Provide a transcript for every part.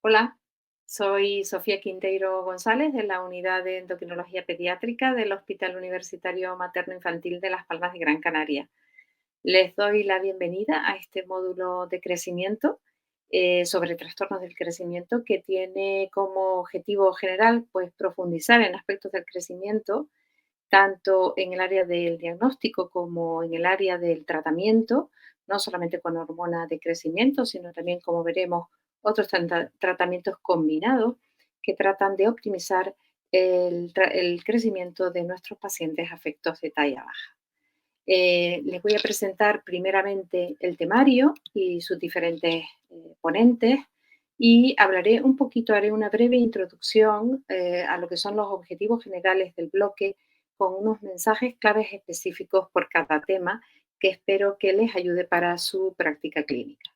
Hola, soy Sofía Quinteiro González de la Unidad de Endocrinología Pediátrica del Hospital Universitario Materno Infantil de Las Palmas de Gran Canaria. Les doy la bienvenida a este módulo de crecimiento sobre trastornos del crecimiento que tiene como objetivo general pues, profundizar en aspectos del crecimiento, tanto en el área del diagnóstico como en el área del tratamiento, no solamente con hormona de crecimiento, sino también, como veremos, otros tratamientos combinados que tratan de optimizar el crecimiento de nuestros pacientes afectos de talla baja. Les voy a presentar primeramente el temario y sus diferentes ponentes y hablaré un poquito, haré una breve introducción a lo que son los objetivos generales del bloque con unos mensajes claves específicos por cada tema que espero que les ayude para su práctica clínica.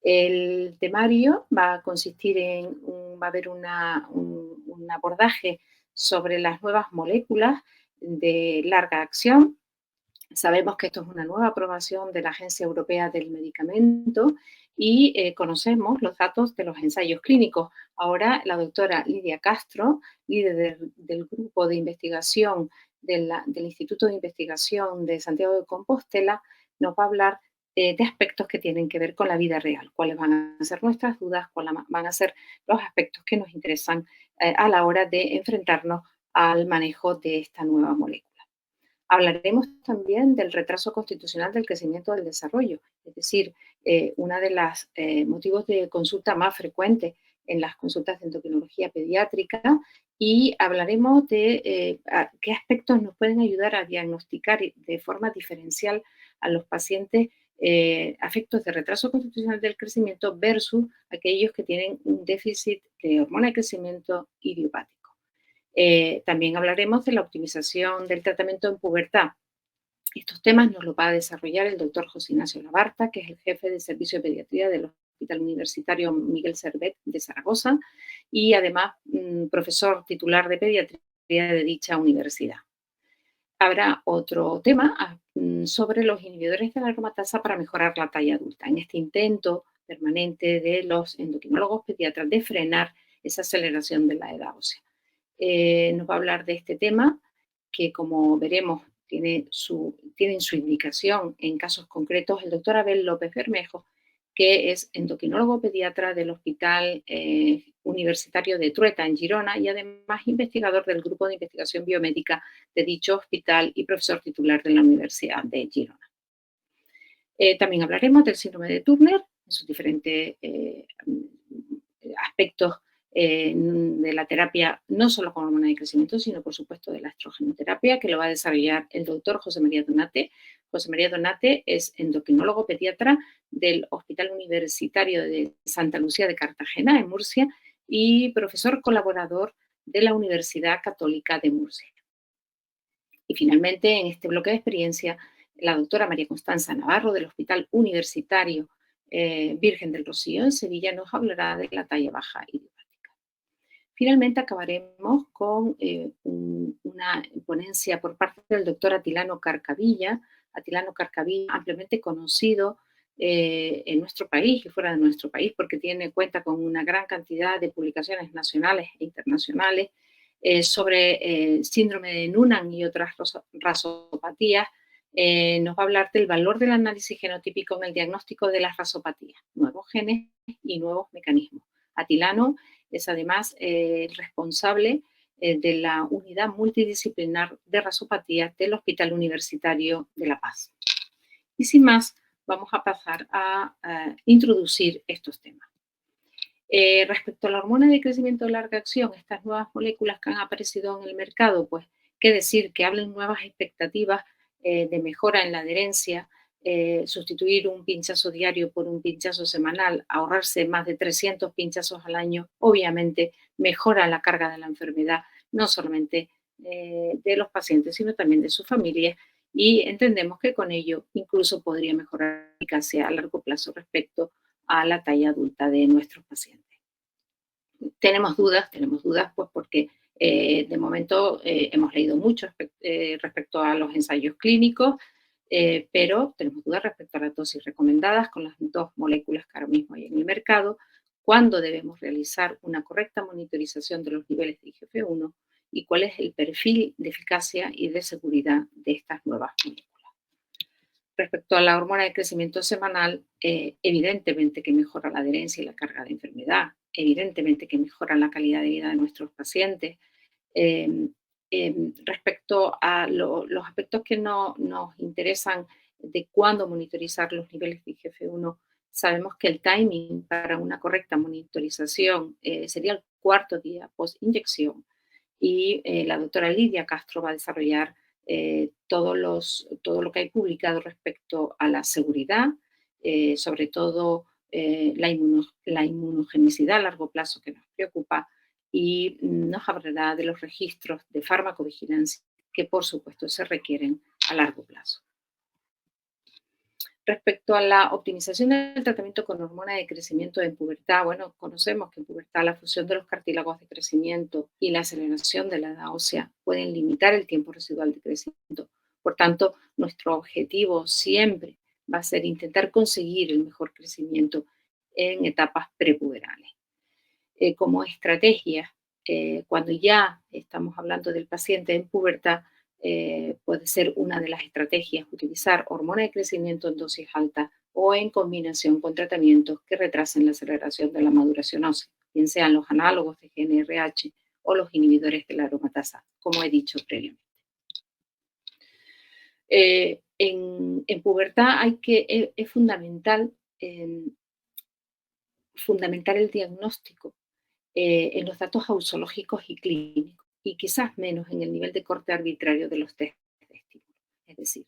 El temario va a consistir va a haber un abordaje sobre las nuevas moléculas de larga acción. Sabemos que esto es una nueva aprobación de la Agencia Europea del Medicamento y conocemos los datos de los ensayos clínicos. Ahora la doctora Lidia Castro, líder del grupo de investigación del Instituto de Investigación de Santiago de Compostela, nos va a hablar de aspectos que tienen que ver con la vida real, cuáles van a ser nuestras dudas, cuáles van a ser los aspectos que nos interesan a la hora de enfrentarnos al manejo de esta nueva molécula. Hablaremos también del retraso constitucional del crecimiento del desarrollo, es decir, uno de los motivos de consulta más frecuentes en las consultas de endocrinología pediátrica, y hablaremos de qué aspectos nos pueden ayudar a diagnosticar de forma diferencial a los pacientes afectos de retraso constitucional del crecimiento versus aquellos que tienen un déficit de hormona de crecimiento idiopático. También hablaremos de la optimización del tratamiento en pubertad. Estos temas nos los va a desarrollar el doctor José Ignacio Labarta, que es el jefe de servicio de pediatría del Hospital Universitario Miguel Servet de Zaragoza y además profesor titular de pediatría de dicha universidad. Habrá otro tema sobre los inhibidores de la aromatasa para mejorar la talla adulta, en este intento permanente de los endocrinólogos pediatras de frenar esa aceleración de la edad ósea. Nos va a hablar de este tema que, como veremos, tienen su indicación en casos concretos el doctor Abel López Bermejo, que es endocrinólogo pediatra del Hospital Universitario de Trueta, en Girona, y además investigador del Grupo de Investigación Biomédica de dicho hospital y profesor titular de la Universidad de Girona. También hablaremos del síndrome de Turner, en sus diferentes aspectos de la terapia, no solo con hormona de crecimiento, sino por supuesto de la estrogenoterapia, que lo va a desarrollar el doctor José María Donate. José María Donate es endocrinólogo pediatra del Hospital Universitario de Santa Lucía de Cartagena, en Murcia, y profesor colaborador de la Universidad Católica de Murcia. Y finalmente, en este bloque de experiencia, la doctora María Constanza Navarro del Hospital Universitario Virgen del Rocío en Sevilla nos hablará de la talla baja idiopática. Finalmente acabaremos con una ponencia por parte del doctor Atilano Carcavilla, ampliamente conocido en nuestro país y fuera de nuestro país, porque cuenta con una gran cantidad de publicaciones nacionales e internacionales sobre síndrome de Noonan y otras rasopatías. Nos va a hablar del valor del análisis genotípico en el diagnóstico de las rasopatías, nuevos genes y nuevos mecanismos. Atilano es además responsable de la unidad multidisciplinar de rasopatías del Hospital Universitario de La Paz. Y sin más, vamos a pasar a introducir estos temas. Respecto a la hormona de crecimiento de larga acción, estas nuevas moléculas que han aparecido en el mercado, pues, qué decir, que hablen nuevas expectativas de mejora en la adherencia, sustituir un pinchazo diario por un pinchazo semanal, ahorrarse más de 300 pinchazos al año, obviamente mejora la carga de la enfermedad, no solamente de los pacientes, sino también de sus familias, y entendemos que con ello incluso podría mejorar la eficacia a largo plazo respecto a la talla adulta de nuestros pacientes. Tenemos dudas pues porque de momento hemos leído mucho respecto a los ensayos clínicos, pero tenemos dudas respecto a las dosis recomendadas con las dos moléculas que ahora mismo hay en el mercado, cuándo debemos realizar una correcta monitorización de los niveles de IGF-1 y cuál es el perfil de eficacia y de seguridad de estas nuevas moléculas. Respecto a la hormona de crecimiento semanal, evidentemente que mejora la adherencia y la carga de enfermedad, evidentemente que mejora la calidad de vida de nuestros pacientes. Eh, Respecto a los aspectos que nos interesan de cuándo monitorizar los niveles de IGF-1, sabemos que el timing para una correcta monitorización sería el cuarto día post-inyección y la doctora Lidia Castro va a desarrollar todo lo que hay publicado respecto a la seguridad, sobre todo la inmunogenicidad a largo plazo que nos preocupa, y nos hablará de los registros de farmacovigilancia que, por supuesto, se requieren a largo plazo. Respecto a la optimización del tratamiento con hormona de crecimiento en pubertad, bueno, conocemos que en pubertad la fusión de los cartílagos de crecimiento y la aceleración de la edad ósea pueden limitar el tiempo residual de crecimiento. Por tanto, nuestro objetivo siempre va a ser intentar conseguir el mejor crecimiento en etapas prepuberales. Como estrategia, cuando ya estamos hablando del paciente en pubertad, puede ser una de las estrategias utilizar hormona de crecimiento en dosis alta o en combinación con tratamientos que retrasen la aceleración de la maduración ósea, bien sean los análogos de GnRH o los inhibidores de la aromatasa, como he dicho previamente. En pubertad es fundamental fundamentar el diagnóstico en los datos ausológicos y clínicos, y quizás menos en el nivel de corte arbitrario de los test de estímulo. Es decir,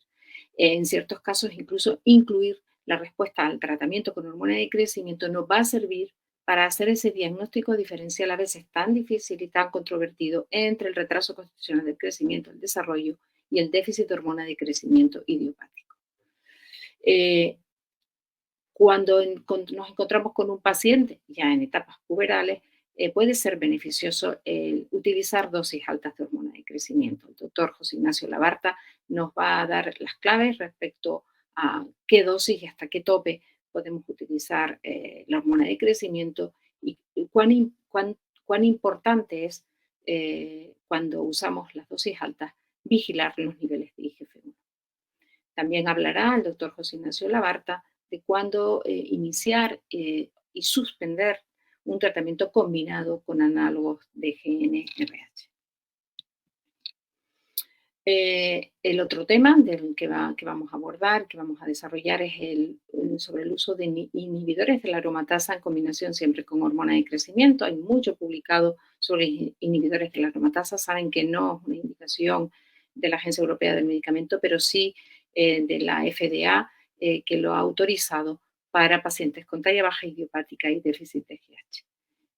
en ciertos casos incluso incluir la respuesta al tratamiento con hormona de crecimiento nos va a servir para hacer ese diagnóstico diferencial a veces tan difícil y tan controvertido entre el retraso constitucional del crecimiento, el desarrollo y el déficit de hormona de crecimiento idiopático. Cuando nos encontramos con un paciente ya en etapas puberales, puede ser beneficioso utilizar dosis altas de hormona de crecimiento. El doctor José Ignacio Labarta nos va a dar las claves respecto a qué dosis y hasta qué tope podemos utilizar la hormona de crecimiento y cuán importante es cuando usamos las dosis altas vigilar los niveles de IGF-1. También hablará el doctor José Ignacio Labarta de cuándo iniciar y suspender un tratamiento combinado con análogos de GnRH. El otro tema del que vamos a abordar, que vamos a desarrollar, es sobre el uso de inhibidores de la aromatasa en combinación siempre con hormona de crecimiento. Hay mucho publicado sobre inhibidores de la aromatasa. Saben que no es una indicación de la Agencia Europea del Medicamento, pero sí de la FDA, que lo ha autorizado para pacientes con talla baja idiopática y déficit de GH.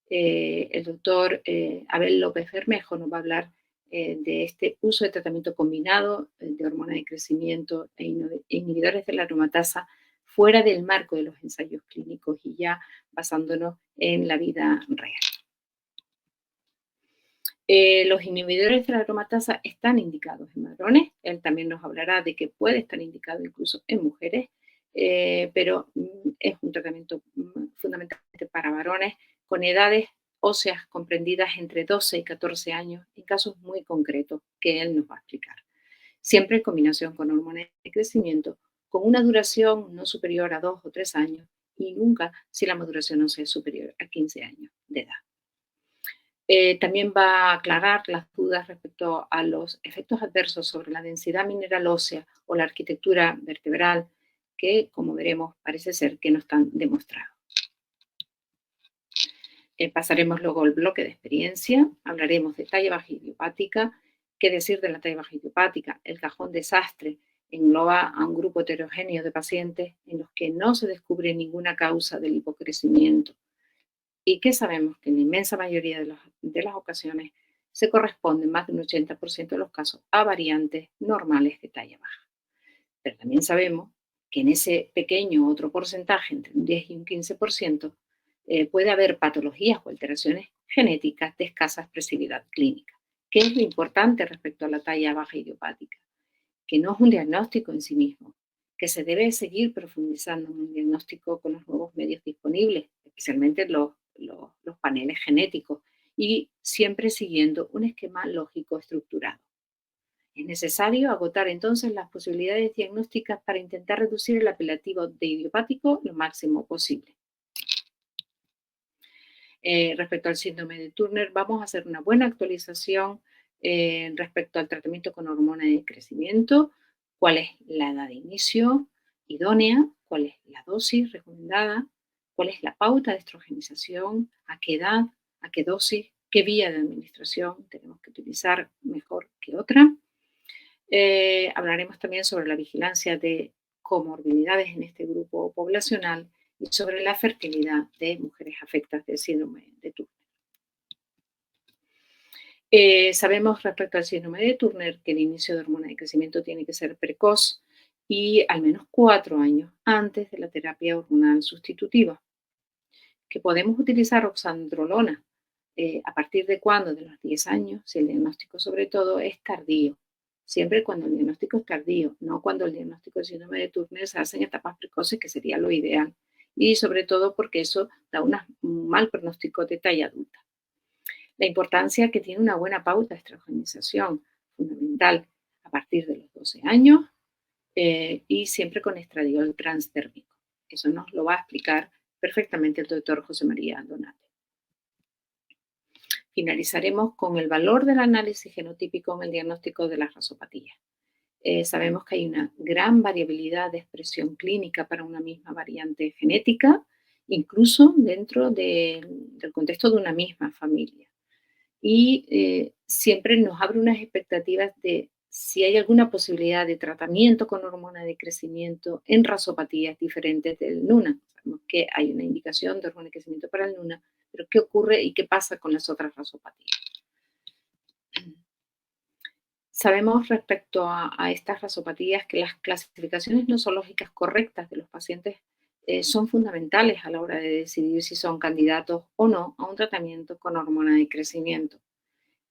El doctor Abel López Bermejo nos va a hablar de este uso de tratamiento combinado de hormona de crecimiento e inhibidores de la aromatasa fuera del marco de los ensayos clínicos y ya basándonos en la vida real. Los inhibidores de la aromatasa están indicados en varones. Él también nos hablará de que puede estar indicado incluso en mujeres, pero es un tratamiento fundamentalmente para varones con edades óseas comprendidas entre 12 y 14 años, en casos muy concretos que él nos va a explicar. Siempre en combinación con hormonas de crecimiento, con una duración no superior a 2 o 3 años y nunca si la maduración no sea superior a 15 años de edad. También va a aclarar las dudas respecto a los efectos adversos sobre la densidad mineral ósea o la arquitectura vertebral, que, como veremos, parece ser que no están demostrados. Pasaremos luego al bloque de experiencia, hablaremos de talla baja idiopática. ¿Qué decir de la talla baja idiopática? El cajón desastre engloba a un grupo heterogéneo de pacientes en los que no se descubre ninguna causa del hipocrecimiento y que sabemos que en la inmensa mayoría de las ocasiones se corresponden más de un 80% de los casos a variantes normales de talla baja. Pero también sabemos que en ese pequeño otro porcentaje, entre un 10 y un 15%, puede haber patologías o alteraciones genéticas de escasa expresividad clínica. ¿Qué es lo importante respecto a la talla baja idiopática? Que no es un diagnóstico en sí mismo, que se debe seguir profundizando en un diagnóstico con los nuevos medios disponibles, especialmente los paneles genéticos y siempre siguiendo un esquema lógico estructurado. Es necesario agotar entonces las posibilidades diagnósticas para intentar reducir el apelativo de idiopático lo máximo posible. Respecto al síndrome de Turner, vamos a hacer una buena actualización respecto al tratamiento con hormona de crecimiento, cuál es la edad de inicio idónea, cuál es la dosis recomendada, cuál es la pauta de estrogenización, a qué edad, a qué dosis, qué vía de administración tenemos que utilizar mejor que otra. Hablaremos también sobre la vigilancia de comorbilidades en este grupo poblacional y sobre la fertilidad de mujeres afectadas del síndrome de Turner. Sabemos respecto al síndrome de Turner que el inicio de hormona de crecimiento tiene que ser precoz y al menos 4 años antes de la terapia hormonal sustitutiva, que podemos utilizar oxandrolona a partir de cuándo, de los 10 años, si el diagnóstico sobre todo es tardío. Siempre cuando el diagnóstico es tardío, no cuando el diagnóstico de síndrome de Turner se hace en etapas precoces, que sería lo ideal. Y sobre todo porque eso da un mal pronóstico de talla adulta. La importancia que tiene una buena pauta de estrogenización, fundamental a partir de los 12 años y siempre con estradiol transdérmico. Eso nos lo va a explicar perfectamente el doctor José María Donate. Finalizaremos con el valor del análisis genotípico en el diagnóstico de las rasopatías. Sabemos que hay una gran variabilidad de expresión clínica para una misma variante genética, incluso dentro del contexto de una misma familia. Y siempre nos abre unas expectativas de si hay alguna posibilidad de tratamiento con hormona de crecimiento en rasopatías diferentes del NUNA. Sabemos que hay una indicación de hormona de crecimiento para el NUNA, pero ¿qué ocurre y qué pasa con las otras rasopatías? Sabemos respecto a estas rasopatías que las clasificaciones nosológicas correctas de los pacientes son fundamentales a la hora de decidir si son candidatos o no a un tratamiento con hormona de crecimiento,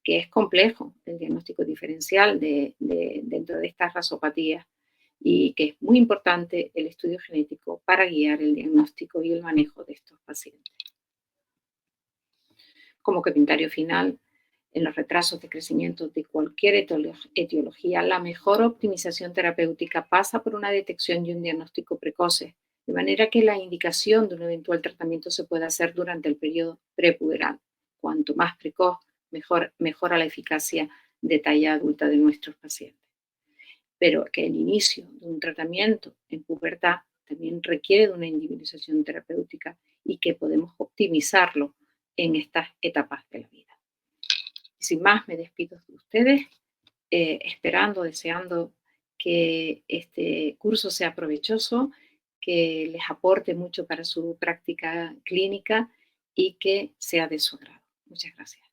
que es complejo el diagnóstico diferencial dentro de estas rasopatías y que es muy importante el estudio genético para guiar el diagnóstico y el manejo de estos pacientes. Como comentario final, en los retrasos de crecimiento de cualquier etiología, la mejor optimización terapéutica pasa por una detección y un diagnóstico precoces, de manera que la indicación de un eventual tratamiento se pueda hacer durante el periodo prepuberal. Cuanto más precoz, mejora la eficacia de talla adulta de nuestros pacientes. Pero que el inicio de un tratamiento en pubertad también requiere de una individualización terapéutica y que podemos optimizarlo en estas etapas de la vida. Y sin más, me despido de ustedes, esperando, deseando que este curso sea provechoso, que les aporte mucho para su práctica clínica y que sea de su agrado. Muchas gracias.